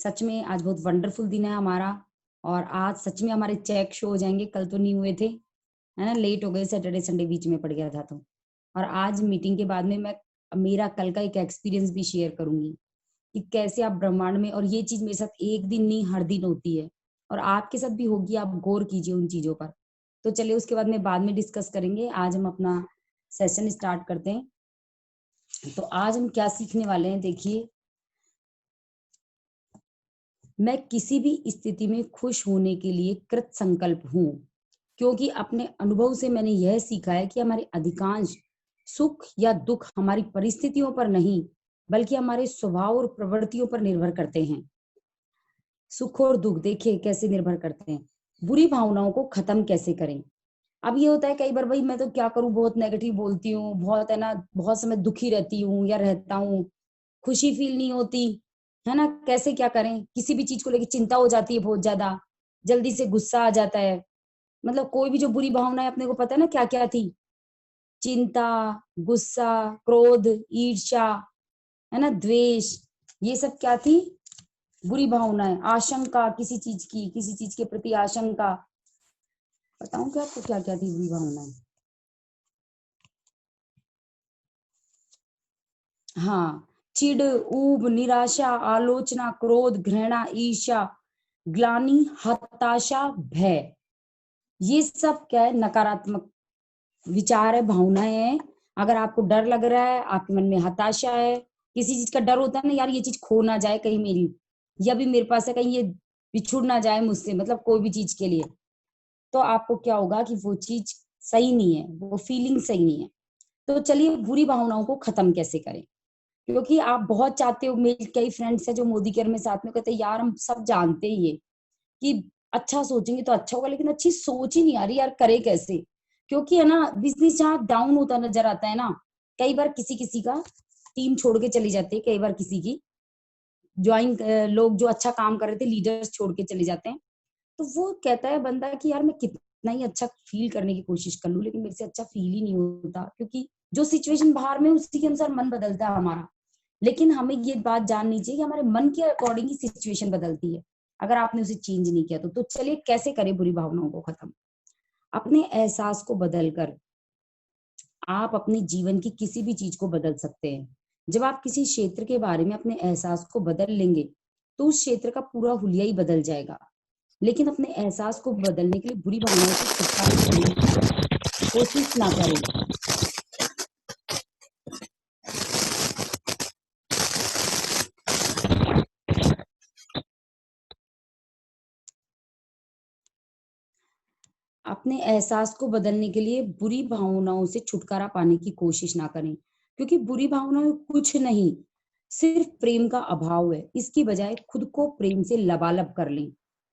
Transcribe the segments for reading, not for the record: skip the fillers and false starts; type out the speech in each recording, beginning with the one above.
सच में आज बहुत वंडरफुल दिन है हमारा। और आज सच में हमारे चेक शो हो जाएंगे, कल तो नहीं हुए थे, है ना, लेट हो गए, सैटरडे संडे बीच में पड़ गया था तो। और आज मीटिंग के बाद में मैं मेरा कल का एक एक्सपीरियंस भी शेयर करूंगी कि कैसे आप ब्रह्मांड में, और ये चीज मेरे साथ एक दिन नहीं हर दिन होती है और आपके साथ भी होगी, आप गौर कीजिए उन चीजों पर। तो चलिए उसके बाद में बाद में डिस्कस करेंगे। आज हम अपना सेशन स्टार्ट करते हैं। तो आज हम क्या सीखने वाले हैं, देखिए, मैं किसी भी स्थिति में खुश होने के लिए कृत संकल्प हूँ, क्योंकि अपने अनुभव से मैंने यह सीखा है कि हमारे अधिकांश सुख या दुख हमारी परिस्थितियों पर नहीं, बल्कि हमारे स्वभाव और प्रवृत्तियों पर निर्भर करते हैं। सुख और दुख देखिए कैसे निर्भर करते हैं। बुरी भावनाओं को खत्म कैसे करें। अब ये होता है कई बार, भाई मैं तो क्या करूं, बहुत नेगेटिव बोलती हूँ, बहुत, है ना, बहुत समय दुखी रहती हूँ या रहता हूँ, खुशी फील नहीं होती, है ना, कैसे क्या करें। किसी भी चीज को लेकर चिंता हो जाती है बहुत ज्यादा, जल्दी से गुस्सा आ जाता है। मतलब कोई भी जो बुरी भावनाएं अपने को पता है ना क्या क्या थी, चिंता, गुस्सा, क्रोध, ईर्ष्या, है ना, द्वेष, ये सब क्या थी, बुरी भावनाएं। आशंका, किसी चीज की, किसी चीज के प्रति आशंका। बताऊं क्या आपको क्या क्या थी बुरी भावनाएं। हाँ, चिढ़, ऊब, निराशा, आलोचना, क्रोध, घृणा, ईर्ष्या, ग्लानि, हताशा, भय। ये सब क्या है, नकारात्मक विचार है, भावनाएं हैं। अगर आपको डर लग रहा है, आपके मन में हताशा है, किसी चीज का डर होता है ना, यार ये चीज खो ना जाए कहीं मेरी, या भी मेरे पास है कहीं ये बिछुड़ ना जाए मुझसे, मतलब कोई भी चीज के लिए, तो आपको क्या होगा कि वो चीज सही नहीं है, वो फीलिंग सही नहीं है। तो चलिए बुरी भावनाओं को खत्म कैसे करें। क्योंकि आप बहुत चाहते हो, मेरे कई फ्रेंड्स हैं जो मोदी केयर में साथ में कहते हैं, यार हम सब जानते ही है कि अच्छा सोचेंगे तो अच्छा होगा, लेकिन अच्छी सोच ही नहीं आ रही यार, करे कैसे। क्योंकि है ना, बिजनेस जहाँ डाउन होता नजर आता है ना, कई बार किसी किसी का टीम छोड़ के चली जाती है, कई बार किसी की ज्वाइन, लोग जो अच्छा काम कर रहे थे, लीडर्स छोड़ के चले जाते हैं। तो वो कहता है बंदा कि यार मैं कितना ही अच्छा फील करने की कोशिश कर लूं, लेकिन मेरे से अच्छा फील ही नहीं होता, क्योंकि जो सिचुएशन बाहर में उसी के अनुसार मन बदलता है हमारा। लेकिन हमें ये बात जाननी चाहिए कि हमारे मन के अकॉर्डिंग ही सिचुएशन बदलती है, अगर आपने उसे चेंज नहीं किया तो चलिए कैसे करें बुरी भावनाओं को खत्म। अपने एहसास को बदलकर आप अपने जीवन की किसी भी चीज को बदल सकते हैं। जब आप किसी क्षेत्र के बारे में अपने एहसास को बदल लेंगे, तो उस क्षेत्र का पूरा हुलिया ही बदल जाएगा। लेकिन अपने एहसास को बदलने के लिए बुरी भावनाओं से छुटकारा पाने की कोशिश ना करें। अपने एहसास को बदलने के लिए बुरी भावनाओं से छुटकारा पाने की कोशिश ना करें, क्योंकि बुरी भावनाएं कुछ नहीं, सिर्फ प्रेम का अभाव है। इसकी बजाय खुद को प्रेम से लबालब कर लें।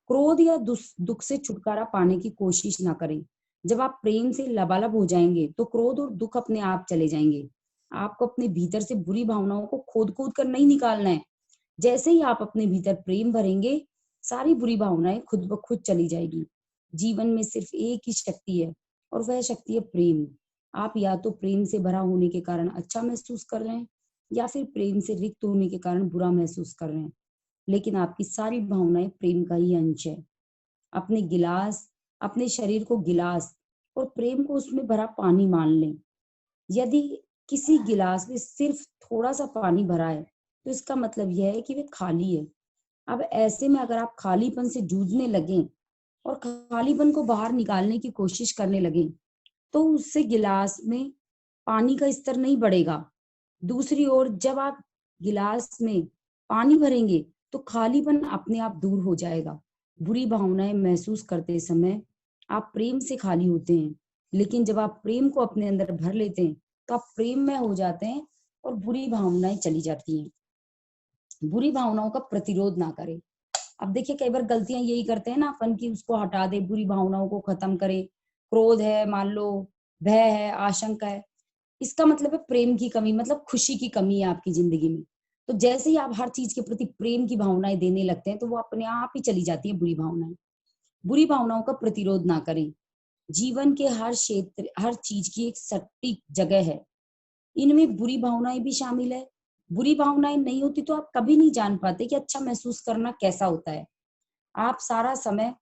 क्रोध या दुख से छुटकारा पाने की कोशिश ना करें। जब आप प्रेम से लबालब हो जाएंगे तो क्रोध और दुख अपने आप चले जाएंगे। आपको अपने भीतर से बुरी भावनाओं को खोद खोद कर नहीं निकालना है। जैसे ही आप अपने भीतर प्रेम भरेंगे, सारी बुरी भावनाएं खुद ब खुद चली जाएगी। जीवन में सिर्फ एक ही शक्ति है, और वह शक्ति है प्रेम। आप या तो प्रेम से भरा होने के कारण अच्छा महसूस कर रहे हैं, या फिर प्रेम से रिक्त होने के कारण बुरा महसूस कर रहे हैं, लेकिन आपकी सारी भावनाएं प्रेम का ही अंश है। अपने गिलास, अपने शरीर को गिलास और प्रेम को उसमें भरा पानी मान लें। यदि किसी गिलास में सिर्फ थोड़ा सा पानी भरा है, तो इसका मतलब यह है कि वे खाली है। अब ऐसे में अगर आप खालीपन से जूझने लगें और खालीपन को बाहर निकालने की कोशिश करने लगें, तो उससे गिलास में पानी का स्तर नहीं बढ़ेगा। दूसरी ओर जब आप गिलास में पानी भरेंगे, तो खालीपन अपने आप दूर हो जाएगा। बुरी भावनाएं महसूस करते समय आप प्रेम से खाली होते हैं, लेकिन जब आप प्रेम को अपने अंदर भर लेते हैं, तो आप प्रेम में हो जाते हैं और बुरी भावनाएं चली जाती हैं। बुरी भावनाओं का प्रतिरोध ना करें। अब देखिए कई बार गलतियां यही करते हैं ना अपन की, उसको हटा दे, बुरी भावनाओं को खत्म करे। क्रोध है मान लो, भय है, आशंका है, इसका मतलब है प्रेम की कमी, मतलब खुशी की कमी है आपकी जिंदगी में। तो जैसे ही आप हर चीज के प्रति प्रेम की भावनाएं देने लगते हैं, तो वो अपने आप ही चली जाती है बुरी भावनाएं। बुरी भावनाओं का प्रतिरोध ना करें। जीवन के हर क्षेत्र, हर चीज की एक सटीक जगह है। इनमें बुरी भावनाएं भी शामिल है, बुरी भावनाएं नहीं होती तो आप कभी नहीं जान पाते कि अच्छा महसूस करना कैसा होता है। आप सारा समय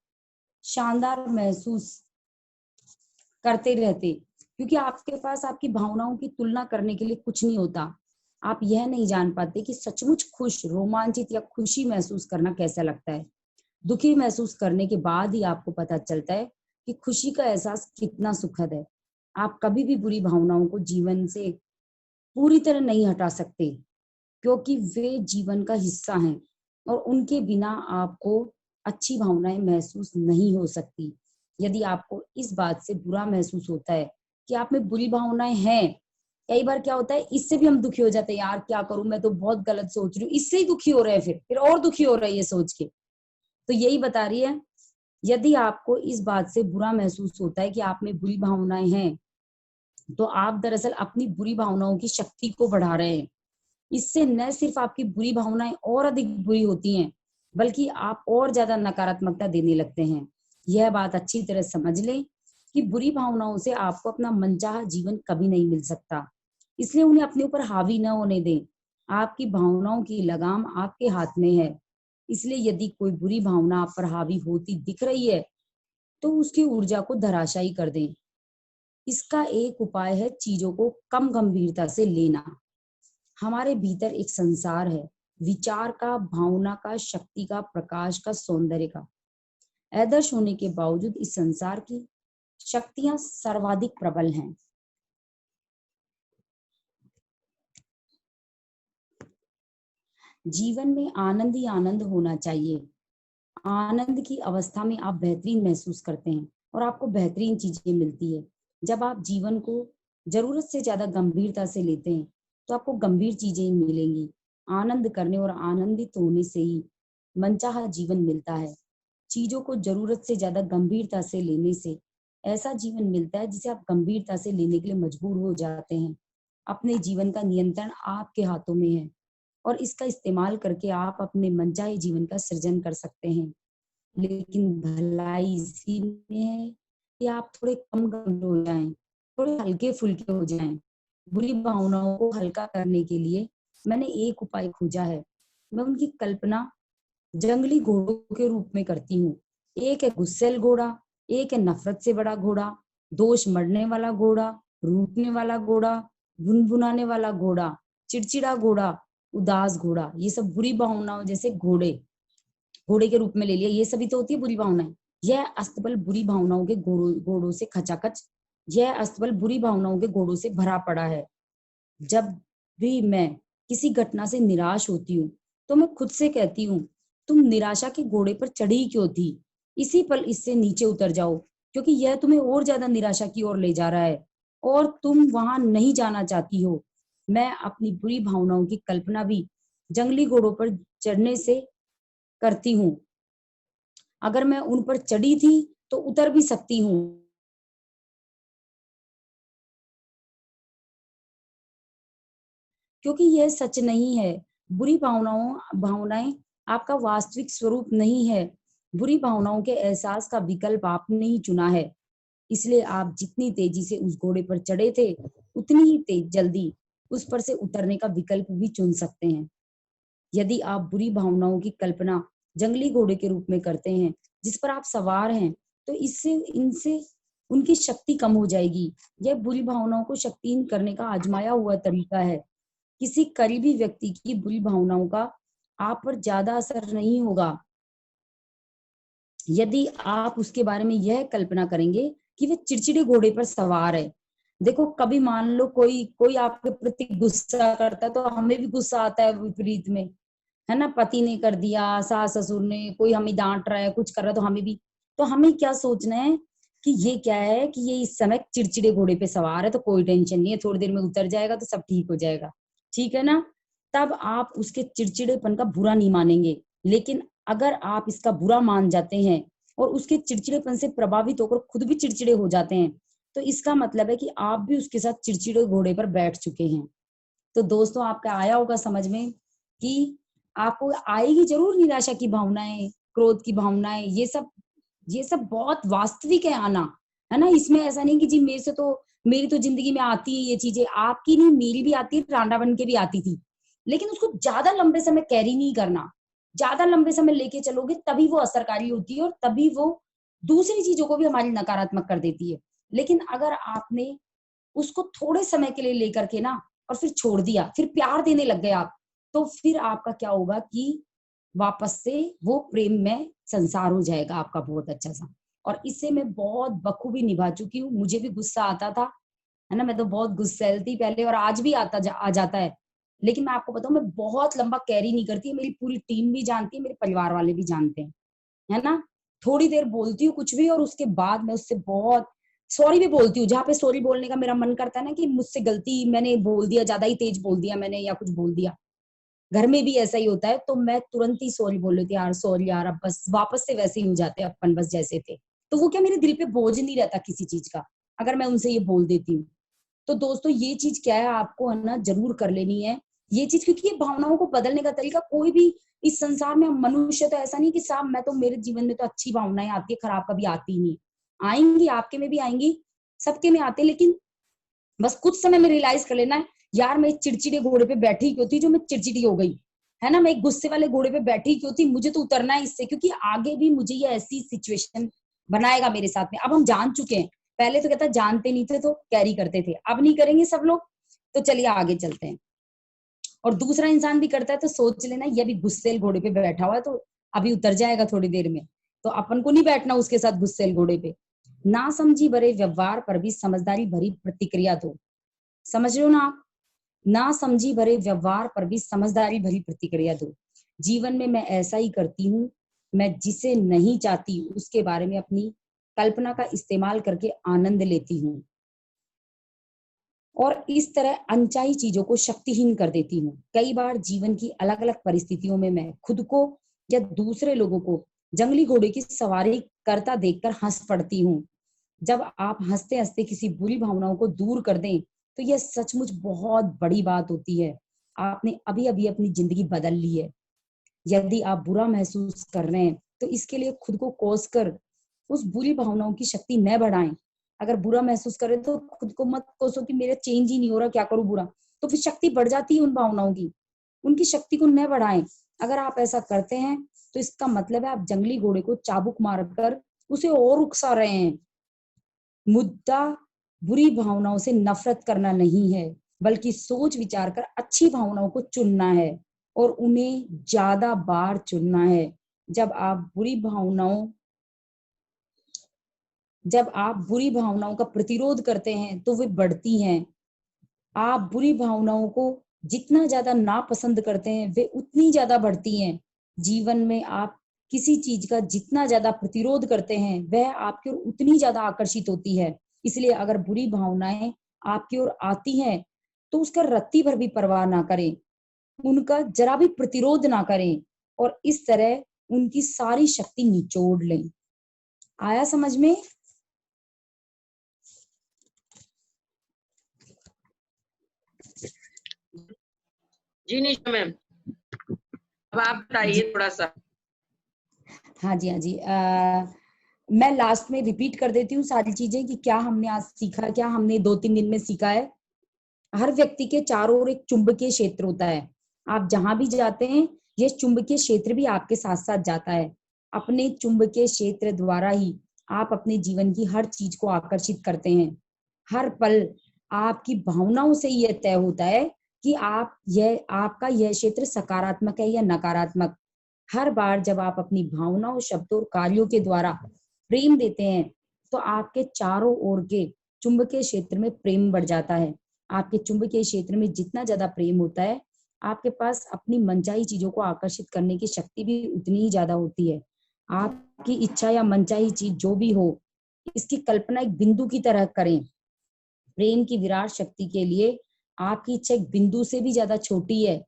शानदार महसूस करते रहते, क्योंकि आपके पास आपकी भावनाओं की तुलना करने के लिए कुछ नहीं होता। आप यह नहीं जान पाते कि सचमुच खुश, रोमांचित या खुशी महसूस करना कैसा लगता है। दुखी महसूस करने के बाद ही आपको पता चलता है कि खुशी का एहसास कितना सुखद है। आप कभी भी बुरी भावनाओं को जीवन से पूरी तरह नहीं हटा सकते, क्योंकि वे जीवन का हिस्सा हैं और उनके बिना आपको अच्छी भावनाएं महसूस नहीं हो सकती। यदि आपको इस बात से बुरा महसूस होता है कि आप में बुरी भावनाएं हैं, कई बार क्या होता है इससे भी हम दुखी हो जाते हैं, यार क्या करूं, मैं तो बहुत गलत सोच रही हूँ, इससे ही दुखी हो रहे हैं, फिर और दुखी हो रहे हैं ये सोच के। तो यही बता रही है, यदि आपको इस बात से बुरा महसूस होता है कि आप में बुरी भावनाएं हैं, तो आप दरअसल अपनी बुरी भावनाओं की शक्ति को बढ़ा रहे हैं। इससे न सिर्फ आपकी बुरी भावनाएं और अधिक बुरी होती हैं, बल्कि आप और ज्यादा नकारात्मकता देने लगते हैं। यह बात अच्छी तरह समझ लें कि बुरी भावनाओं से आपको अपना मनचाहा जीवन कभी नहीं मिल सकता। इसलिए उन्हें अपने ऊपर हावी न होने दें। आपकी भावनाओं की लगाम आपके हाथ में है। इसलिए यदि कोई बुरी भावना आप पर हावी होती दिख रही है, तो उसकी ऊर्जा को धराशायी कर दें। इसका एक उपाय है चीजों को कम गंभीरता से लेना। हमारे भीतर एक संसार है, विचार का, भावना का, शक्ति का, प्रकाश का, सौंदर्य का। आदर्श होने के बावजूद इस संसार की शक्तियां सर्वाधिक प्रबल हैं। जीवन में आनंद ही आनंद होना चाहिए। आनंद की अवस्था में आप बेहतरीन महसूस करते हैं और आपको बेहतरीन चीजें मिलती है। जब आप जीवन को जरूरत से ज्यादा गंभीरता से लेते हैं, तो आपको गंभीर चीजें ही मिलेंगी। आनंद करने और आनंदित होने से ही मनचाहा जीवन मिलता है। चीजों को जरूरत से ज्यादा गंभीरता से लेने से ऐसा जीवन मिलता है जिसे आप गंभीरता से लेने के लिए मजबूर हो जाते हैं। अपने जीवन का नियंत्रण आपके हाथों में है और इसका इस्तेमाल करके आप अपने मनचाहे जीवन का सृजन कर सकते हैं। लेकिन भलाई इसी में है कि आप थोड़े कम गंभीर हो जाएं, थोड़े हल्के फुल्के हो जाएं। बुरी भावनाओं को हल्का करने के लिए मैंने एक उपाय खोजा है। मैं उनकी कल्पना जंगली घोड़ों के रूप में करती हूँ। एक है गुस्सैल घोड़ा, एक है नफरत से बड़ा घोड़ा, दोष मढ़ने वाला घोड़ा, रूठने वाला घोड़ा, गुनगुनाने वाला घोड़ा, चिड़चिड़ा घोड़ा, उदास घोड़ा। ये सब बुरी भावनाओं जैसे घोड़े घोड़े के रूप में ले लिया, ये सभी तो होती है बुरी भावनाएं। यह अस्तबल बुरी भावनाओं के घोड़ों से खचाखच, यह अस्तबल बुरी भावनाओं के घोड़ों से भरा पड़ा है। जब भी मैं किसी घटना से निराश होती हूँ, तो मैं खुद से कहती हूँ, तुम निराशा के घोड़े पर चढ़ी क्यों थी? इसी पल इससे नीचे उतर जाओ, क्योंकि यह तुम्हें और ज्यादा निराशा की ओर ले जा रहा है और तुम वहां नहीं जाना चाहती हो। मैं अपनी बुरी भावनाओं की कल्पना भी जंगली घोड़ों पर चढ़ने से करती हूँ। अगर मैं उन पर चढ़ी थी तो उतर भी सकती हूँ। क्योंकि यह सच नहीं है। बुरी भावनाएं आपका वास्तविक स्वरूप नहीं है। बुरी भावनाओं के एहसास का विकल्प आपने ही चुना है। इसलिए आप जितनी तेजी से उस घोड़े पर चढ़े थे, उतनी ही तेज जल्दी उस पर से उतरने का विकल्प भी चुन सकते हैं। यदि आप बुरी भावनाओं की कल्पना जंगली घोड़े के रूप में करते हैं जिस पर आप सवार हैं, तो इससे इनसे उनकी शक्ति कम हो जाएगी। यह बुरी भावनाओं को शक्तिहीन करने का आजमाया हुआ तरीका है। किसी करीबी व्यक्ति की बुरी भावनाओं का आप पर ज्यादा असर नहीं होगा यदि आप उसके बारे में यह कल्पना करेंगे कि वह चिड़चिड़े घोड़े पर सवार है। देखो, कभी मान लो कोई कोई आपके प्रति गुस्सा करता है, तो हमें भी गुस्सा आता है विपरीत में, है ना? पति ने कर दिया, सास ससुर ने, कोई हमें डांट रहा है, कुछ कर रहा है, तो हमें भी, तो हमें क्या सोचना है कि ये क्या है कि ये इस समय चिड़चिड़े घोड़े पे सवार है, तो कोई टेंशन नहीं है, थोड़ी देर में उतर जाएगा तो सब ठीक हो जाएगा। ठीक है ना? तब आप उसके चिड़चिड़ेपन का बुरा नहीं मानेंगे। लेकिन अगर आप इसका बुरा मान जाते हैं और उसके चिड़चिड़ेपन से प्रभावित होकर खुद भी चिड़चिड़े हो जाते हैं, तो इसका मतलब है कि आप भी उसके साथ चिड़चिड़े घोड़े पर बैठ चुके हैं। तो दोस्तों, आपका आया होगा समझ में कि आपको आएगी जरूर निराशा की भावनाएं, क्रोध की भावनाएं, ये सब बहुत वास्तविक है आना, है ना? इसमें ऐसा नहीं कि जी मेरी तो जिंदगी में आती है ये चीजें, आपकी नहीं मेरी भी आती है, रांडा बन के भी आती थी। लेकिन उसको ज्यादा लंबे समय कैरी नहीं करना। ज्यादा लंबे समय लेके चलोगे तभी वो असरकारी होती है और तभी वो दूसरी चीजों को भी हमारी नकारात्मक कर देती है। लेकिन अगर आपने उसको थोड़े समय के लिए लेकर के ना और फिर छोड़ दिया, फिर प्यार देने लग गए आप, तो फिर आपका क्या होगा कि वापस से वो प्रेम में संसार हो जाएगा आपका बहुत अच्छा सा। और इससे मैं बहुत बखूबी निभा चुकी हूँ। मुझे भी गुस्सा आता था, है ना, मैं तो बहुत गुस्सैल थी पहले और आज भी आ जाता है। लेकिन मैं आपको बताऊं, मैं बहुत लंबा कैरी नहीं करती, मेरी पूरी टीम भी जानती है, मेरे परिवार वाले भी जानते हैं, है ना। थोड़ी देर बोलती हूँ कुछ भी और उसके बाद मैं उससे बहुत सॉरी भी बोलती हूँ। जहाँ पे सॉरी बोलने का मेरा मन करता है ना कि मुझसे गलती, मैंने बोल दिया, ज्यादा ही तेज बोल दिया मैंने या कुछ बोल दिया, घर में भी ऐसा ही होता है, तो मैं तुरंत ही सॉरी बोल लेती हूँ, यार सॉरी यार, अब बस वापस से वैसे ही हो जाते हैं अपन, बस जैसे थे। तो वो क्या, मेरे दिल पे बोझ नहीं रहता किसी चीज का, अगर मैं उनसे ये बोल देती हूँ। तो दोस्तों ये चीज क्या है, आपको है ना जरूर कर लेनी है ये चीज, क्योंकि ये भावनाओं को बदलने का तरीका कोई भी इस संसार में, हम मनुष्य तो ऐसा नहीं कि साहब मैं तो, मेरे जीवन में तो अच्छी भावनाएं आती है, खराब कभी आती ही नहीं। आएंगी, आपके में भी आएंगी, सबके में आते हैं, लेकिन बस कुछ समय में रियलाइज कर लेना है, यार मैं एक चिड़चिड़े घोड़े पे बैठी क्यों थी जो मैं चिड़चिड़ी हो गई, है ना, मैं एक गुस्से वाले घोड़े पे बैठी क्यों थी, मुझे तो उतरना है इससे, क्योंकि आगे भी मुझे ये ऐसी सिचुएशन बनाएगा मेरे साथ में। अब हम जान चुके हैं, पहले तो कहता जानते नहीं थे तो कैरी करते थे, अब नहीं करेंगे सब लोग। तो चलिए आगे चलते हैं। और दूसरा इंसान भी करता है तो सोच लेना, ये भी गुस्सेल घोड़े पे बैठा हुआ है तो अभी उतर जाएगा थोड़ी देर में, तो अपन को नहीं बैठना उसके साथ गुस्सेल घोड़े पे। ना समझी भरे व्यवहार पर भी समझदारी भरी प्रतिक्रिया दो। समझ रहे हो ना आप, ना समझी भरे व्यवहार पर भी समझदारी भरी प्रतिक्रिया दो। जीवन में मैं ऐसा ही करती हूँ, मैं जिसे नहीं चाहती उसके बारे में अपनी कल्पना का इस्तेमाल करके आनंद लेती हूँ और इस तरह अनचाही चीजों को शक्तिहीन कर देती हूँ। कई बार जीवन की अलग अलग परिस्थितियों में मैं खुद को या दूसरे लोगों को जंगली घोड़े की सवारी करता देखकर हंस पड़ती हूँ। जब आप हंसते हंसते किसी बुरी भावनाओं को दूर कर दें तो यह सचमुच बहुत बड़ी बात होती है। आपने अभी अभी अपनी जिंदगी बदल ली है। यदि आप बुरा महसूस कर रहे हैं तो इसके लिए खुद को कोस कर उस बुरी भावनाओं की शक्ति न बढ़ाएं। अगर बुरा महसूस करें तो खुद को मत कोसो कि मेरा चेंज ही नहीं हो रहा, क्या करूं बुरा, तो फिर शक्ति बढ़ जाती है उन भावनाओं की, उनकी शक्ति को न बढ़ाएं। अगर आप ऐसा करते हैं तो इसका मतलब है आप जंगली घोड़े को चाबुक मारकर उसे और उकसा रहे हैं। मुद्दा बुरी भावनाओं से नफरत करना नहीं है, बल्कि सोच विचार कर अच्छी भावनाओं को चुनना है और उन्हें ज्यादा बार चुनना है। जब आप बुरी भावनाओं जब आप बुरी भावनाओं का प्रतिरोध करते हैं तो वे बढ़ती हैं। आप बुरी भावनाओं को जितना ज्यादा नापसंद करते हैं वे उतनी ज्यादा बढ़ती हैं। जीवन में आप किसी चीज का जितना ज्यादा प्रतिरोध करते हैं वह आपकी ओर उतनी ज्यादा आकर्षित होती है। इसलिए अगर बुरी भावनाएं आपकी ओर आती हैं तो उसका रत्ती भर भी परवाह ना करें, उनका जरा भी प्रतिरोध ना करें और इस तरह उनकी सारी शक्ति निचोड़ लें। आया समझ में? जी निशा मैम, अब आप जी बताइए थोड़ा सा। हाँ जी, हाँ जी। मैं लास्ट में रिपीट कर देती हूँ सारी चीजें कि क्या हमने आज सीखा, क्या हमने 2-3 दिन में सीखा है। हर व्यक्ति के चारों ओर एक चुंबकीय क्षेत्र होता है। आप जहां भी जाते हैं ये चुंबकीय क्षेत्र भी आपके साथ साथ जाता है। अपने चुंबकीय क्षेत्र द्वारा ही आप अपने जीवन की हर चीज को आकर्षित करते हैं। हर पल आपकी भावनाओं से यह तय होता है कि आपका यह क्षेत्र सकारात्मक है या नकारात्मक। हर बार जब आप अपनी भावनाओं, शब्दों और कार्यों के द्वारा प्रेम देते हैं तो आपके चारों ओर के चुंबकीय क्षेत्र में प्रेम बढ़ जाता है। आपके चुंबकीय क्षेत्र में जितना ज्यादा प्रेम होता है आपके पास अपनी मनचाही चीजों को आकर्षित करने की शक्ति भी उतनी ही ज्यादा होती है। आपकी इच्छा या मनचाही चीज जो भी हो, इसकी कल्पना एक बिंदु की तरह करें। प्रेम की विराट शक्ति के लिए आपकी इच्छा एक बिंदु से भी ज्यादा छोटी है।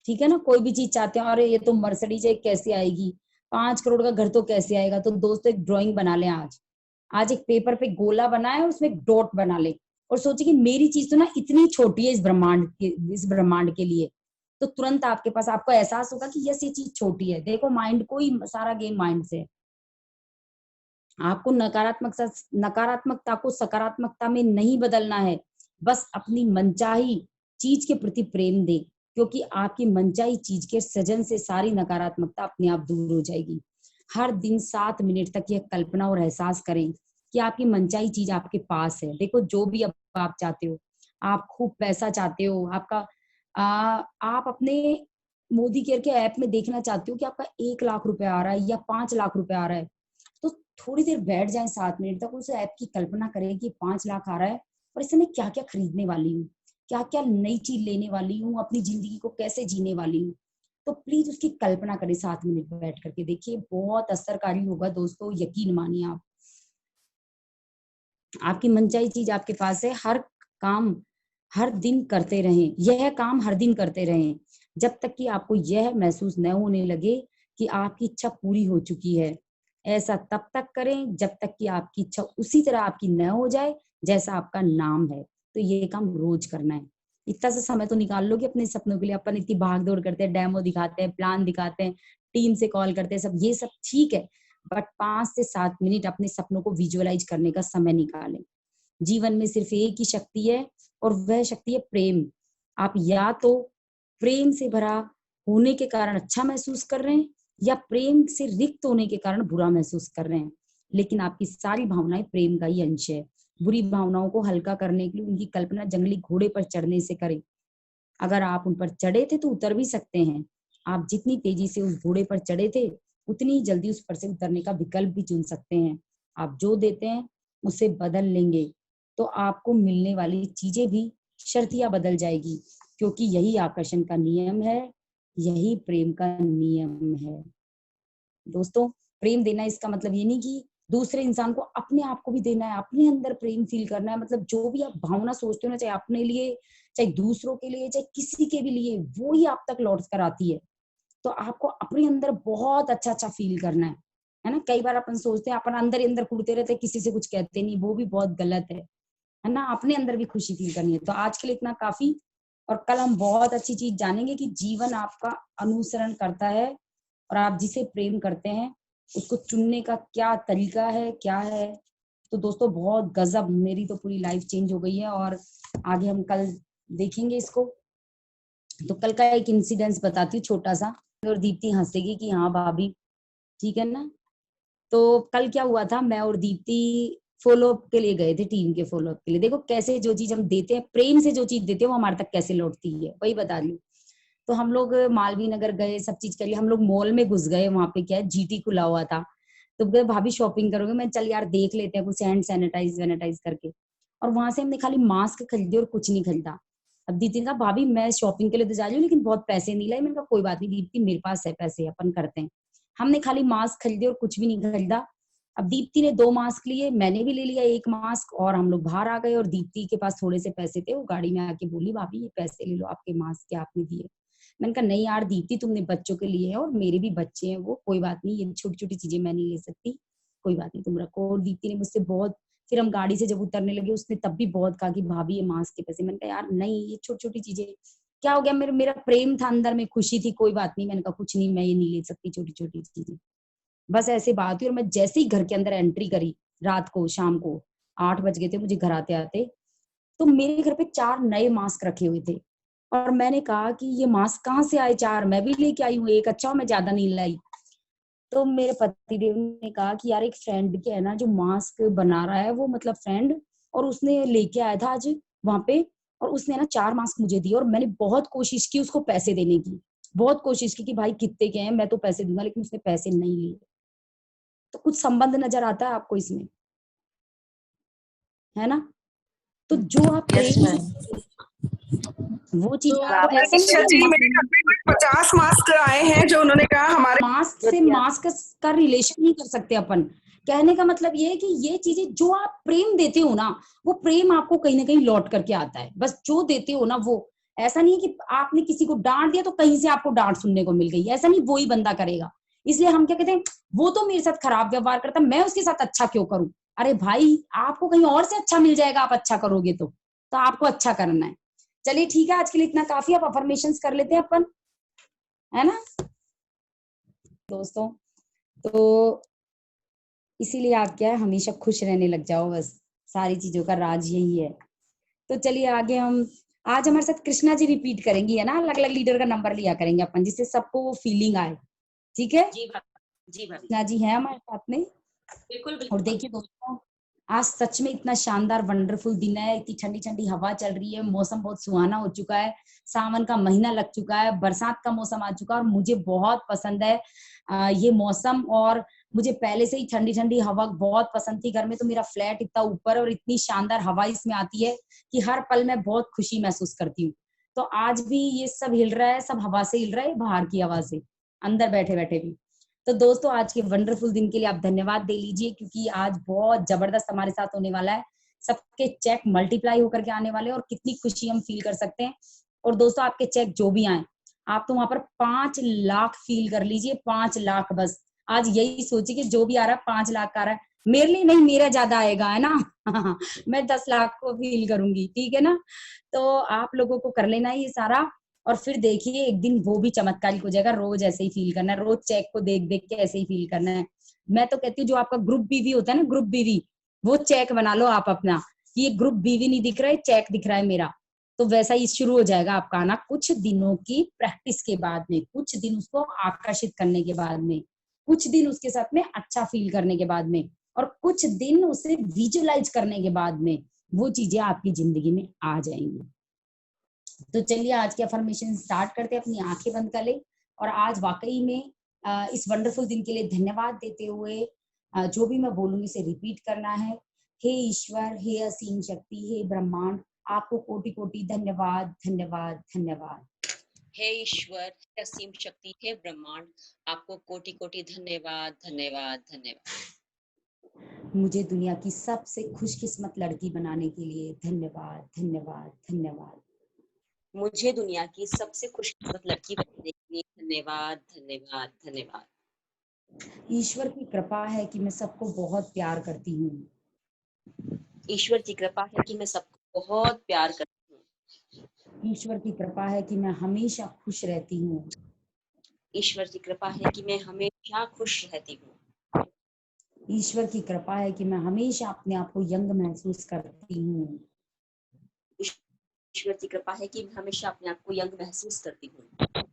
ठीक है ना, कोई भी चीज चाहते हैं, अरे ये तो मर्सिडीज है कैसे आएगी, 5 करोड़ का घर तो कैसे आएगा, तो दोस्तों एक ड्राइंग बना लें आज। आज एक पेपर पे गोला बनाए और उसमें एक डॉट बना ले और सोचे कि मेरी चीज तो ना इतनी छोटी है इस ब्रह्मांड के लिए। तो तुरंत आपके पास आपको एहसास होगा कि यस ये चीज छोटी है। देखो माइंड को ही सारा गेम माइंड से है। आपको नकारात्मकता को सकारात्मकता में नहीं बदलना है, बस अपनी मनचाही चीज के प्रति प्रेम दे, क्योंकि आपकी मनचाही चीज के सृजन से सारी नकारात्मकता अपने आप दूर हो जाएगी। हर दिन 7 मिनट तक यह कल्पना और एहसास करें कि आपकी मनचाही चीज आपके पास है। देखो जो भी अब आप चाहते हो, आप खूब पैसा चाहते हो, आपका आप अपने मोदी केयर के ऐप में देखना चाहते हो कि आपका 1 लाख रुपए आ रहा है या 5 लाख रुपए आ रहा है, तो थोड़ी देर बैठ जाएं, 7 मिनट तक उस ऐप की कल्पना करें कि 5 लाख आ रहा है और इससे मैं क्या क्या खरीदने वाली हूँ, क्या क्या नई चीज लेने वाली हूँ, अपनी जिंदगी को कैसे जीने वाली हूँ। तो प्लीज उसकी कल्पना करें, 7 मिनट बैठ करके देखिए, बहुत असरकारी होगा दोस्तों, यकीन मानिए आप। आपकी मनचाही चीज आपके पास है। हर काम हर दिन करते रहें, यह काम हर दिन करते रहें जब तक कि आपको यह महसूस न होने लगे कि आपकी इच्छा पूरी हो चुकी है। ऐसा तब तक करें जब तक कि आपकी इच्छा उसी तरह आपकी न हो जाए जैसा आपका नाम है। तो ये काम रोज करना है। इतना सा समय तो निकाल लो कि अपने सपनों के लिए। अपन इतनी भाग दौड़ करते हैं, डेमो दिखाते हैं, प्लान दिखाते हैं, टीम से कॉल करते हैं, सब ये सब ठीक है, बट 5 से 7 मिनट अपने सपनों को विजुअलाइज करने का समय निकालें। जीवन में सिर्फ एक ही शक्ति है और वह शक्ति है प्रेम। आप या तो प्रेम से भरा होने के कारण अच्छा महसूस कर रहे हैं या प्रेम से रिक्त होने के कारण बुरा महसूस कर रहे हैं, लेकिन आपकी सारी भावनाएं प्रेम का ही अंश है। बुरी भावनाओं को हल्का करने के लिए उनकी कल्पना जंगली घोड़े पर चढ़ने से करें। अगर आप उन पर चढ़े थे तो उतर भी सकते हैं। आप जितनी तेजी से उस घोड़े पर चढ़े थे उतनी ही जल्दी उस पर से उतरने का विकल्प भी चुन सकते हैं। आप जो देते हैं उसे बदल लेंगे तो आपको मिलने वाली चीजें भी शर्तियां बदल जाएगी, क्योंकि यही आकर्षण का नियम है, यही प्रेम का नियम है। दोस्तों, प्रेम देना इसका मतलब ये नहीं कि दूसरे इंसान को, अपने आप को भी देना है, अपने अंदर प्रेम फील करना है। मतलब जो भी आप भावना सोचते हो ना, चाहे अपने लिए, चाहे दूसरों के लिए, चाहे किसी के भी लिए, वो ही आप तक लौट कर आती है। तो आपको अपने अंदर बहुत अच्छा अच्छा फील करना है ना। कई बार अपन सोचते हैं, अपन अंदर ही अंदर कुड़ते रहते हैं, किसी से कुछ कहते नहीं, वो भी बहुत गलत है ना। अपने अंदर भी खुशी फील करनी है। तो आज के लिए इतना काफी, और कल हम बहुत अच्छी चीज जानेंगे कि जीवन आपका अनुसरण करता है और आप जिसे प्रेम करते हैं उसको चुनने का क्या तरीका है, क्या है। तो दोस्तों बहुत गजब, मेरी तो पूरी लाइफ चेंज हो गई है और आगे हम कल देखेंगे इसको। तो कल का एक इंसिडेंस बताती हूँ छोटा सा, और दीप्ति हंसेगी कि हाँ भाभी ठीक है ना। तो कल क्या हुआ था, मैं और दीप्ति फॉलो अप के लिए गए थे, टीम के फॉलो अप के लिए। देखो कैसे जो चीज हम देते हैं, प्रेम से जो चीज देते हैं, वो हमारे तक कैसे लौटती है, वही बता रही हूँ। तो हम लोग मालवीय नगर गए, सब चीज कर लिया, हम लोग मॉल में घुस गए, वहां पे क्या है जीटी खुला हुआ था। तो गए, भाभी शॉपिंग करोगे, मैं चल यार देख लेते हैं कुछ हैंड सैनिटाइज वैनिटाइज करके। और वहां से हमने खाली मास्क खरीदे और कुछ नहीं खरीदा। अब दीदी ने कहा भाभी मैं शॉपिंग के लिए तो जा रही हूँ लेकिन बहुत पैसे नहीं लाए। मैंने कहा कोई बात नहीं दीप्ति, मेरे पास है पैसे, अपन करते हैं। हमने खाली मास्क खरीदे और कुछ भी नहीं खरीदा। अब दीप्ति ने 2 मास्क लिए, मैंने भी ले लिया 1 मास्क, और हम लोग बाहर आ गए। और दीप्ति के पास थोड़े से पैसे थे, वो गाड़ी में आके बोली भाभी ये पैसे ले लो, आपके मास्क के आपने दिए। मैंने कहा नहीं यार दीप्ति, तुमने बच्चों के लिए है और मेरे भी बच्चे हैं, वो कोई बात नहीं, ये छोटी छोटी चीजें मैं नहीं ले सकती, कोई बात नहीं तुम रखो। और दीप्ति ने मुझसे बहुत, फिर हम गाड़ी से जब उतरने लगे उसने तब भी बहुत कहा कि भाभी ये मास्क के पैसे। मैंने कहा यार नहीं, ये छोटी छोटी चीजें, क्या हो गया, मेरा प्रेम था अंदर में, खुशी थी, कोई बात नहीं। मैंने कहा कुछ नहीं, मैं ये नहीं ले सकती छोटी छोटी चीजें, बस ऐसे बात हुई। और मैं जैसे ही घर के अंदर एंट्री करी, रात को, शाम को 8 बज गए थे मुझे घर आते आते, तो मेरे घर पे 4 नए मास्क रखे हुए थे। और मैंने कहा कि ये मास्क कहाँ से आए 4, मैं भी लेके आई हूँ एक, अच्छा मैं ज्यादा नहीं लाई। तो मेरे पति देव ने कहा कि यार एक फ्रेंड के है ना जो मास्क बना रहा है, वो मतलब फ्रेंड, और उसने लेके आया था आज वहां पे, और उसने ना 4 मास्क मुझे दिए। और मैंने बहुत कोशिश की उसको पैसे देने की, बहुत कोशिश की कि भाई कितने के हैं, मैं तो पैसे दूंगा, लेकिन उसने पैसे नहीं लिए। तो कुछ संबंध नजर आता है आपको इसमें, है ना। तो जो आप यस प्रेम से, मैम। वो चीज तो आपको आप ऐसा नहीं अच्छा जी, मेरे घर पे कुछ 50 मास्क आए हैं जो उन्होंने कहा हमारे मास्क से मास्क का रिलेशन नहीं कर सकते अपन। कहने का मतलब ये है कि ये चीजें जो आप प्रेम देते हो ना, वो प्रेम आपको कहीं ना कहीं लौट करके आता है। बस जो देते हो ना वो, ऐसा नहीं है कि आपने किसी को डांट दिया तो कहीं से आपको डांट सुनने को मिल गई, ऐसा नहीं, वो ही बंदा करेगा। इसलिए हम क्या कहते हैं, वो तो मेरे साथ खराब व्यवहार करता, मैं उसके साथ अच्छा क्यों करूं। अरे भाई आपको कहीं और से अच्छा मिल जाएगा, आप अच्छा करोगे तो आपको अच्छा करना है। चलिए ठीक है, आज के लिए इतना काफी। अब अफर्मेशंस कर लेते हैं अपन, है ना दोस्तों। तो इसीलिए आप क्या है, हमेशा खुश रहने लग जाओ, बस सारी चीजों का राज यही है। तो चलिए आगे हम आज हमारे साथ कृष्णा जी रिपीट करेंगी, है ना, अलग अलग लीडर का नंबर लिया करेंगे अपन, जिससे सबको वो फीलिंग आए। ठीक है, जी भाभी, जी भाभी, कृष्णा जी है हमारे साथ में। बिल्कुल और बिल्कुल। देखिए दोस्तों, आज सच में इतना शानदार वंडरफुल दिन है, इतनी ठंडी ठंडी हवा चल रही है, मौसम बहुत सुहाना हो चुका है, सावन का महीना लग चुका है, बरसात का मौसम आ चुका है, और मुझे बहुत पसंद है ये मौसम। और मुझे पहले से ही ठंडी ठंडी हवा बहुत पसंद थी। घर में तो मेरा फ्लैट इतना ऊपर है और इतनी शानदार हवा इसमें आती है कि हर पल मैं बहुत खुशी महसूस करती हूँ। तो आज भी ये सब हिल रहा है, सब हवा से हिल रहा है, बाहर की हवा से, अंदर बैठे बैठे भी। तो दोस्तों, आज के वंडरफुल दिन के लिए आप धन्यवाद दे लीजिए, क्योंकि आज बहुत जबरदस्त हमारे साथ होने वाला है। सबके चेक मल्टीप्लाई होकर के आने वाले हैं और कितनी खुशी हम फील कर सकते हैं। और दोस्तों, आपके चेक जो भी आए, आप तो वहां पर 5 लाख फील कर लीजिए, 5 लाख बस। आज यही सोचिए कि जो भी आ रहा है 5 लाख का आ रहा है, मेरे लिए नहीं, मेरा ज्यादा आएगा, है ना। मैं 10 लाख को फील करूंगी, ठीक है ना। तो आप लोगों को कर लेना ये सारा, और फिर देखिए एक दिन वो भी चमत्कारिक हो जाएगा। रोज ऐसे ही फील करना है, रोज चेक को देख देख के ऐसे ही फील करना है। मैं तो कहती हूँ, जो आपका ग्रुप बीवी होता है ना, ग्रुप बीवी, वो चेक बना लो आप अपना, कि ये ग्रुप बीवी नहीं दिख रहा है, चेक दिख रहा है मेरा। तो वैसा ही शुरू हो जाएगा आपका आना, कुछ दिनों की प्रैक्टिस के बाद में, कुछ दिन उसको आकर्षित करने के बाद में, कुछ दिन उसके साथ में अच्छा फील करने के बाद में, और कुछ दिन उसे विजुअलाइज करने के बाद में वो चीजें आपकी जिंदगी में आ जाएंगी। तो चलिए आज की अफर्मेशन स्टार्ट करते हैं, अपनी आंखें बंद कर ले। और आज वाकई में इस वंडरफुल दिन के लिए धन्यवाद देते हुए जो भी मैं बोलूंगी इसे रिपीट करना है। हे ईश्वर, हे असीम शक्ति, हे ब्रह्मांड, आपको कोटि कोटि धन्यवाद, धन्यवाद, धन्यवाद। हे ईश्वर, हे असीम शक्ति, हे ब्रह्मांड, आपको कोटि कोटि धन्यवाद, धन्यवाद, धन्यवाद। मुझे दुनिया की सबसे खुशकिस्मत लड़की बनाने के लिए धन्यवाद, धन्यवाद, धन्यवाद। मुझे दुनिया की सबसे खुशकिस्मत लड़की बनने के लिए धन्यवाद, धन्यवाद, धन्यवाद। ईश्वर की कृपा है कि मैं सबको बहुत प्यार करती हूँ। ईश्वर की कृपा है कि मैं सबको बहुत प्यार करती हूँ। ईश्वर की कृपा है कि मैं हमेशा खुश रहती हूँ। ईश्वर की कृपा है कि मैं हमेशा खुश रहती हूँ। ईश्वर की कृपा है कि मैं हमेशा अपने आप को यंग महसूस करती हूँ। ईश्वर की कृपा है कि मैं हमेशा अपने आप को यंग महसूस करती हूँ।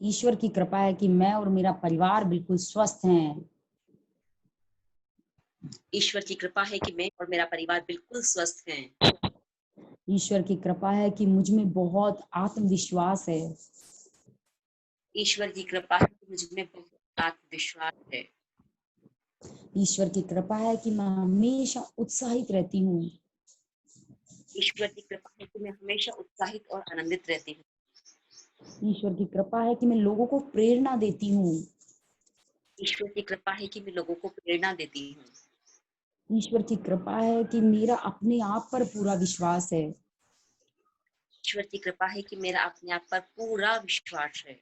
ईश्वर की कृपा है कि मैं और मेरा परिवार बिल्कुल स्वस्थ हैं। ईश्वर की कृपा है कि मैं और मेरा परिवार बिल्कुल स्वस्थ हैं। ईश्वर की कृपा है कि मुझ में बहुत आत्मविश्वास है। ईश्वर की कृपा है कि मुझ में बहुत आत्मविश्वास है। ईश्वर की कृपा है कि मैं हमेशा उत्साहित रहती हूँ। ईश्वर की कृपा है कि मैं हमेशा उत्साहित और आनंदित रहती हूँ। ईश्वर की कृपा है कि मैं लोगों को प्रेरणा देती हूँ। ईश्वर की कृपा है कि मैं लोगों को प्रेरणा देती हूँ। ईश्वर की कृपा है कि मेरा अपने आप पर पूरा विश्वास है। ईश्वर की कृपा है कि मेरा अपने आप पर पूरा विश्वास है।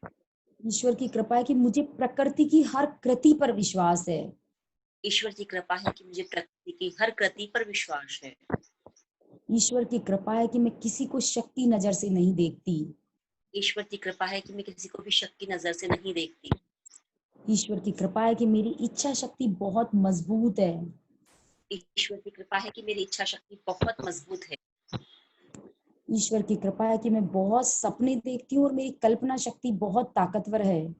ईश्वर की कृपा है कि मुझे प्रकृति की हर कृति पर विश्वास है। ईश्वर की कृपा है कि मुझे प्रकृति की हर कृति पर विश्वास है। ईश्वर की कृपा है कि मैं किसी को शक्ति नजर से नहीं देखती। ईश्वर की कृपा है कि मैं किसी को भी शक की नजर से नहीं देखती। ईश्वर की कृपा है कि मेरी इच्छा शक्ति बहुत मजबूत है। ईश्वर की कृपा है कि मेरी इच्छा शक्ति बहुत मजबूत है। ईश्वर की कृपा है कि मैं बहुत सपने देखती हूँ और मेरी कल्पना शक्ति बहुत ताकतवर है।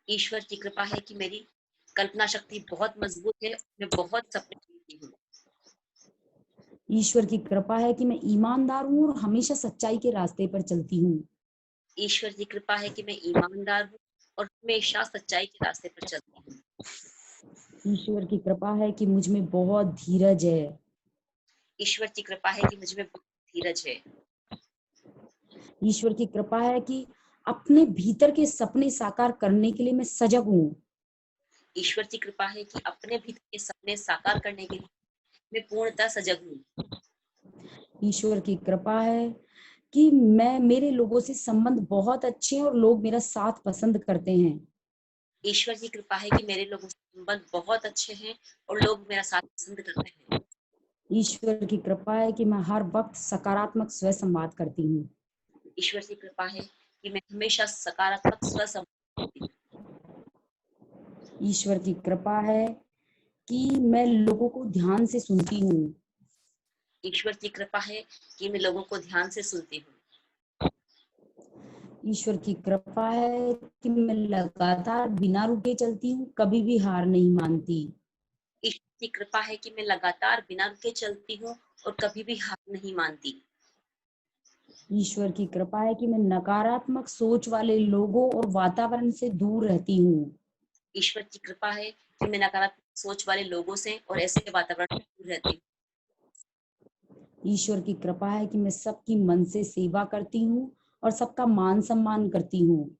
ईश्वर की कृपा है कि मेरी कल्पना शक्ति बहुत मजबूत है, मैं बहुत सपने देखती हूँ। ईश्वर की कृपा है कि मैं ईमानदार हूँ और हमेशा सच्चाई के रास्ते पर चलती हूँ। ईश्वर की कृपा है कि मैं ईमानदार हूँ और हमेशा सच्चाई के रास्ते पर चलती हूँ। ईश्वर की कृपा है कि मुझ में बहुत धीरज है। ईश्वर की कृपा है कि मुझ में बहुत धीरज है। ईश्वर की कृपा है कि अपने भीतर के सपने साकार करने के लिए मैं सजग हूँ। ईश्वर की कृपा है कि अपने भीतर के सपने साकार करने के लिए मैं पूर्णतः सजग हूँ। ईश्वर की कृपा है कि मेरे लोगों से संबंध बहुत अच्छे हैं और लोग मेरा साथ पसंद करते हैं। ईश्वर की कृपा है कि मेरे लोगों से संबंध बहुत अच्छे हैं और लोग मेरा साथ पसंद करते हैं। ईश्वर की कृपा है कि मैं हर वक्त सकारात्मक स्व संवाद करती हूँ। ईश्वर की कृपा है कि मैं हमेशा सकारात्मक स्व-संवाद करती हूँ। ईश्वर की कृपा है कि मैं लोगों को ध्यान से सुनती हूँ। ईश्वर की कृपा है कि मैं लोगों को ध्यान से सुनती हूँ। ईश्वर की कृपा है कि मैं लगातार बिना रुके चलती हूँ, कभी भी हार नहीं मानती। ईश्वर की कृपा है कि मैं लगातार बिना रुके चलती हूँ और कभी भी हार नहीं मानती। ईश्वर की कृपा है कि मैं नकारात्मक सोच वाले लोगों और वातावरण से दूर रहती हूँ। ईश्वर की कृपा है कि मैं नकारात्मक सोच वाले लोगों से और ऐसे वातावरण से दूर रहती हूँ। ईश्वर की कृपा है कि मैं सबकी मन से सेवा करती हूँ और सबका मान सम्मान करती हूँ।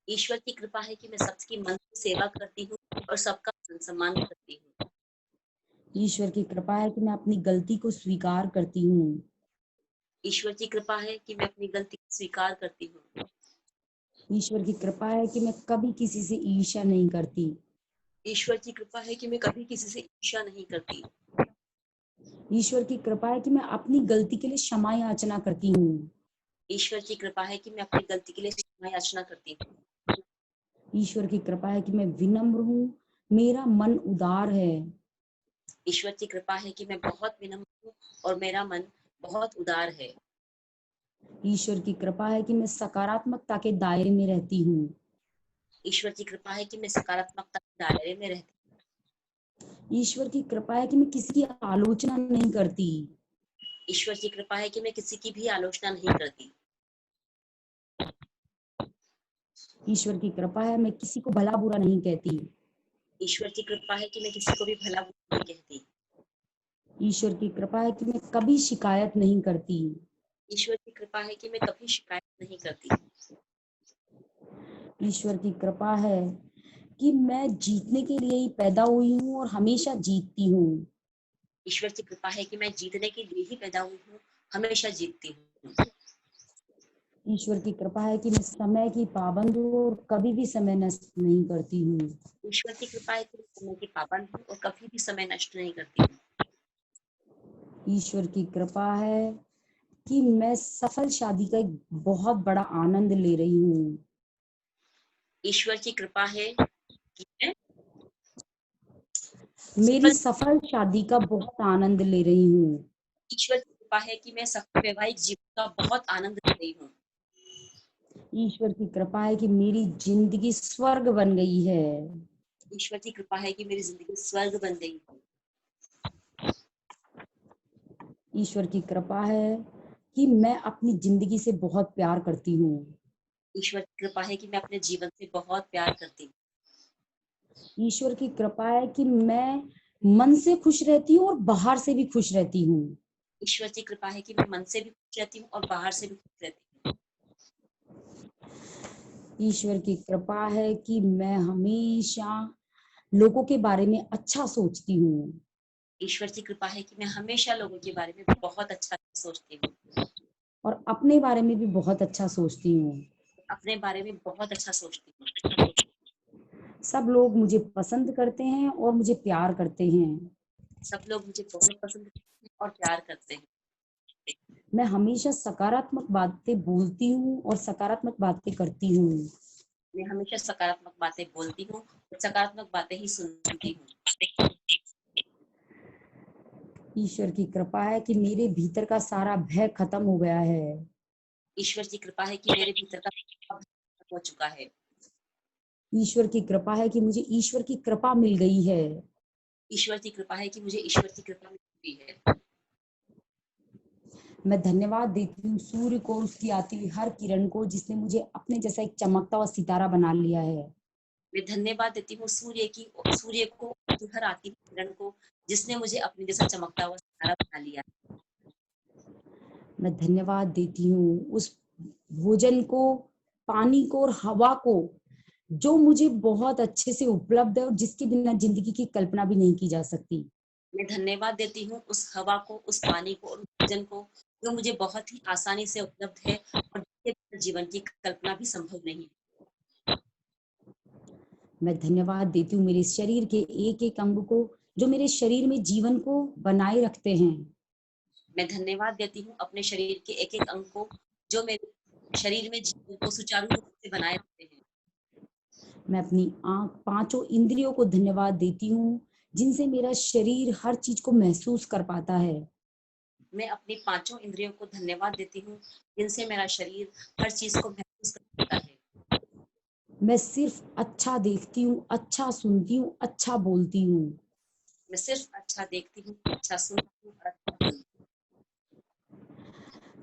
ईश्वर की कृपा है कि मैं सबकी मन से सेवा करती हूँ और सबका मान सम्मान करती हूँ। ईश्वर की कृपा है कि मैं अपनी गलती को स्वीकार करती हूँ। ईश्वर की कृपा है कि मैं अपनी गलती को स्वीकार करती हूँ। ईश्वर की कृपा है कि मैं कभी किसी से ईर्ष्या नहीं करती। ईश्वर की कृपा है कि मैं कभी किसी से ईर्ष्या नहीं करती। ईश्वर की कृपा है कि मैं अपनी गलती के लिए क्षमा याचना करती हूँ। ईश्वर की कृपा है कि मैं अपनी गलती के लिए क्षमा याचना करती हूँ। ईश्वर की कृपा है कि मैं विनम्र हूँ, मेरा मन उदार है। ईश्वर की कृपा है कि मैं बहुत विनम्र हूँ और मेरा मन बहुत उदार है। ईश्वर की कृपा है कि मैं सकारात्मकता के दायरे में रहती हूँ। ईश्वर की कृपा है कि मैं सकारात्मकता के दायरे में रहती ईश्वर की कृपा है कि मैं किसी की आलोचना नहीं करती। हूँ। ईश्वर की कृपा है कि मैं किसी की भी आलोचना नहीं करती। ईश्वर की कृपा है मैं किसी को भला बुरा नहीं कहती। ईश्वर की कृपा है कि मैं किसी को भी भला बुरा नहीं कहती। ईश्वर की कृपा है कि मैं कभी शिकायत नहीं करती। ईश्वर की कृपा है कि मैं कभी शिकायत नहीं करती। ईश्वर की कृपा है कि मैं जीतने के लिए ही पैदा हुई हूँ और हमेशा जीतती हूँ। ईश्वर की कृपा है कि मैं जीतने के लिए ही पैदा हुई हूँ, हमेशा जीतती हूँ। ईश्वर की कृपा है कि मैं समय की पाबंद हूँ और कभी भी समय नष्ट नहीं करती हूँ। ईश्वर की कृपा है कि मैं समय की पाबंद हूँ और कभी भी समय नष्ट नहीं करती हूँ। ईश्वर की कृपा है कि मैं सफल शादी का एक बहुत बड़ा आनंद ले रही हूँ। ईश्वर की कृपा है कि मैं मेरी सफल सफल शादी का बहुत आनंद ले रही हूँ। ईश्वर की कृपा है कि मैं सफल वैवाहिक जीवन का बहुत आनंद ले रही हूँ। ईश्वर की कृपा है कि मेरी जिंदगी स्वर्ग बन गई है। ईश्वर की कृपा है कि मेरी जिंदगी स्वर्ग बन गई है। ईश्वर की कृपा है कि मैं अपनी जिंदगी से बहुत प्यार करती हूँ। ईश्वर की कृपा है कि मैं अपने जीवन से बहुत प्यार करती हूँ। ईश्वर की कृपा है कि मैं मन से खुश रहती हूँ और बाहर से भी खुश रहती हूँ। ईश्वर की कृपा है कि मैं मन से भी खुश रहती हूँ और बाहर से भी खुश रहती हूँ। ईश्वर की कृपा है कि मैं हमेशा लोगों के बारे में अच्छा सोचती हूँ ईश्वर की कृपा है कि मैं हमेशा लोगों के बारे में बहुत अच्छा सोचती हूँ। और अपने बारे में भी बहुत अच्छा सोचती हूँ। अपने बारे में बहुत अच्छा सोचती हूँ। सब लोग मुझे पसंद करते हैं और मुझे प्यार करते हैं। सब लोग मुझे बहुत पसंद करते हैं और प्यार करते हैं। मैं हमेशा सकारात्मक बातें बोलती हूँ और सकारात्मक बातें करती हूँ। मैं हमेशा सकारात्मक बातें बोलती हूँ और सकारात्मक बातें ही सुनती हूँ। ईश्वर की कृपा है कि मेरे भीतर का सारा भय खत्म हो गया है। ईश्वर की कृपा है कि मेरे भीतर का खत्म हो चुका है। ईश्वर की कृपा है कि मुझे ईश्वर की कृपा मिल गई है। ईश्वर की कृपा है कि मुझे ईश्वर की कृपा मिली है। मैं धन्यवाद देती हूँ सूर्य को और उसकी आती हुई हर किरण को जिसने मुझे अपने जैसा एक चमकता हुआ सितारा बना लिया है। मैं धन्यवाद देती हूँ सूर्य को हर आती हुई किरण को जिसने मुझे अपने जैसा चमकता हुआ सितारा बना लिया। मैं धन्यवाद देती हूँ उस भोजन को, पानी को और हवा को जो मुझे बहुत अच्छे से उपलब्ध है और जिसके बिना जिंदगी की कल्पना भी नहीं की जा सकती। मैं धन्यवाद देती हूँ उस हवा को, उस पानी को और उस भोजन को जो मुझे बहुत ही आसानी से उपलब्ध है और जिसके बिना जीवन की कल्पना भी संभव नहीं है। मैं धन्यवाद देती हूँ मेरे शरीर के एक एक अंग को जो मेरे शरीर में जीवन को बनाए रखते हैं। मैं धन्यवाद देती हूँ अपने शरीर के एक एक अंग को जो मेरे शरीर में जीवन को सुचारू रूप से बनाए रखते हैं। मैं अपनी आंख, पांचों इंद्रियों को धन्यवाद देती हूँ जिनसे मेरा शरीर हर चीज को महसूस कर पाता है। मैं अपनी पांचों इंद्रियों को धन्यवाद देती हूँ जिनसे मेरा शरीर हर चीज को महसूस करता है। मैं सिर्फ अच्छा देखती हूँ, अच्छा सुनती हूँ, अच्छा बोलती हूँ। मैं सिर्फ अच्छा देखती हूँ, अच्छा सुनती हूँ और अच्छा बोलती हूँ।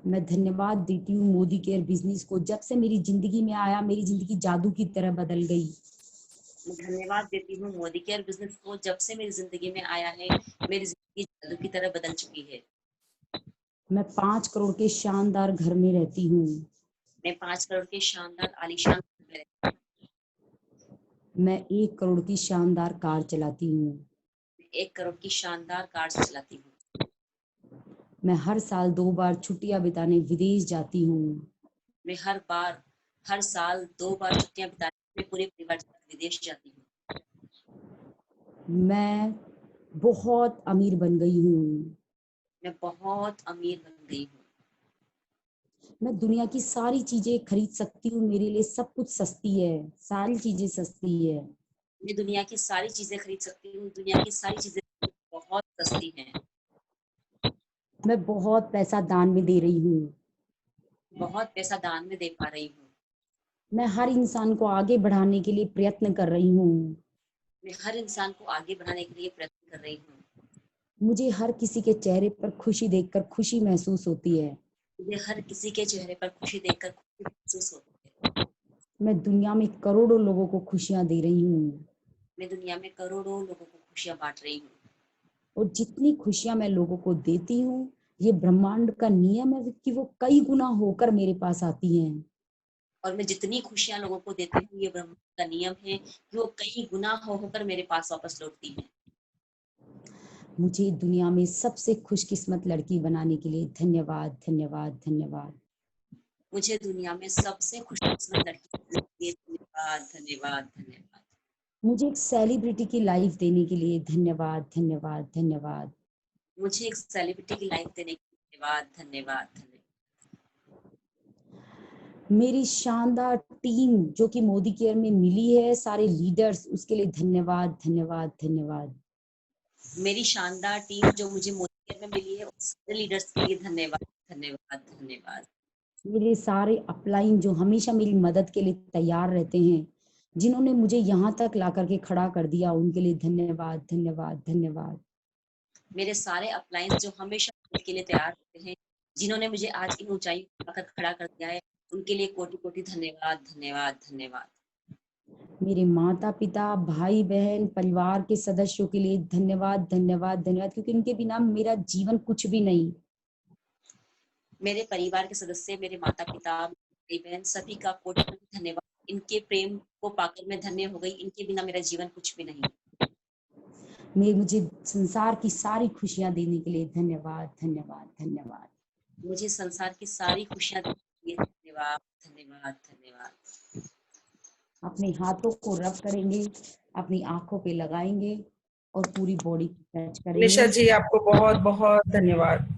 मैं धन्यवाद देती हूँ मोदी केयर बिजनेस को। जब से मेरी जिंदगी में आया, मेरी जिंदगी जादू की तरह बदल गई। मैं धन्यवाद देती हूँ मोदी केयर बिजनेस को। जब से मेरी जिंदगी में आया है, मेरी जिंदगी जादू की तरह बदल चुकी है। मैं 5 करोड़ के शानदार घर में रहती हूँ। मैं 5 करोड़ के शानदार आलीशान घर में रहती हूँ। मैं 1 करोड़ की शानदार कार चलाती हूँ। मैं 1 करोड़ की शानदार कार चलाती हूँ। मैं हर साल 2 बार छुट्टियां बिताने विदेश जाती हूँ। मैं हर साल 2 बार छुट्टियां बिताने अपने पूरे परिवार के साथ विदेश जाती हूँ। मैं बहुत अमीर बन गई हूँ। मैं बहुत अमीर बन गई हूँ। मैं दुनिया की सारी चीजें खरीद सकती हूँ। मेरे लिए सब कुछ सस्ती है, सारी चीजें सस्ती है। मैं दुनिया की सारी चीजें खरीद सकती हूँ। दुनिया की सारी चीजें बहुत सस्ती हैं। मैं बहुत पैसा दान में दे रही हूँ। बहुत पैसा दान में दे पा रही हूँ। मैं हर इंसान को आगे बढ़ाने के लिए प्रयत्न कर रही हूँ। मैं हर इंसान को आगे बढ़ाने के लिए प्रयत्न कर रही हूँ। मुझे हर किसी के चेहरे पर खुशी देखकर खुशी महसूस होती है। मुझे हर किसी के चेहरे पर खुशी देखकर खुशी महसूस होती है। मैं दुनिया में करोड़ों लोगों को खुशियां दे रही हूँ। मैं दुनिया में करोड़ों लोगों को खुशियां बांट रही हूँ। और जितनी खुशियां मैं लोगों को देती हूँ, ये ब्रह्मांड का नियम है कि वो कई गुना होकर मेरे पास आती हैं। और मैं जितनी खुशियां लोगों को देती हूँ, ये ब्रह्मांड का नियम है कि वो कई गुना होकर मेरे पास वापस लौटती हैं। मुझे दुनिया में सबसे खुशकिस्मत लड़की बनाने के लिए धन्यवाद, धन्यवाद, धन्यवाद। मुझे दुनिया में सबसे खुशकिस्मत लड़की बनाने के लिए धन्यवाद, धन्यवाद, धन्यवाद। मुझे एक सेलिब्रिटी की लाइफ देने के लिए धन्यवाद, धन्यवाद, धन्यवाद। मुझे एक सेलिब्रिटी की लाइफ देने के लिए धन्यवाद, धन्यवाद, धन्यवाद। मेरी शानदार टीम जो कि मोदी केयर में मिली है, सारे लीडर्स, उसके लिए धन्यवाद, धन्यवाद, धन्यवाद। मेरी शानदार टीम जो मुझे मोदी केयर में मिली है, उन सारे लीडर्स के लिए धन्यवाद, धन्यवाद, धन्यवाद। मेरे सारे अपलाइन जो हमेशा मेरी मदद के लिए तैयार रहते हैं, जिन्होंने मुझे यहाँ तक ला करके खड़ा कर दिया, उनके लिए धन्यवाद, धन्यवाद, धन्यवाद। मेरे सारे अपलाइंस जो हमेशा मदद के लिए तैयार रहते हैं, जिन्होंने मुझे आज इन ऊंचाई पर खड़ा कर दिया है, उनके लिए कोटि कोटि धन्यवाद, धन्यवाद, धन्यवाद। मेरे माता पिता, भाई बहन, परिवार के सदस्यों के लिए धन्यवाद, धन्यवाद, धन्यवाद, क्योंकि इनके बिना मेरा जीवन कुछ भी नहीं। मेरे परिवार के सदस्य, मेरे माता पिता, भाई बहन, सभी का कोटि कोटि धन्यवाद। इनके प्रेम को पाकर मैं धन्य हो गई। इनके बिना मेरा जीवन कुछ भी नहीं। मुझे संसार की सारी खुशियां देने के लिए धन्यवाद, धन्यवाद, धन्यवाद। मुझे संसार की सारी खुशियां देने के लिए धन्यवाद, धन्यवाद, धन्यवाद। अपने हाथों को रब करेंगे, अपनी आंखों पे लगाएंगे और पूरी बॉडी टच करेंगे। निशा जी, आपको बहुत बहुत धन्यवाद।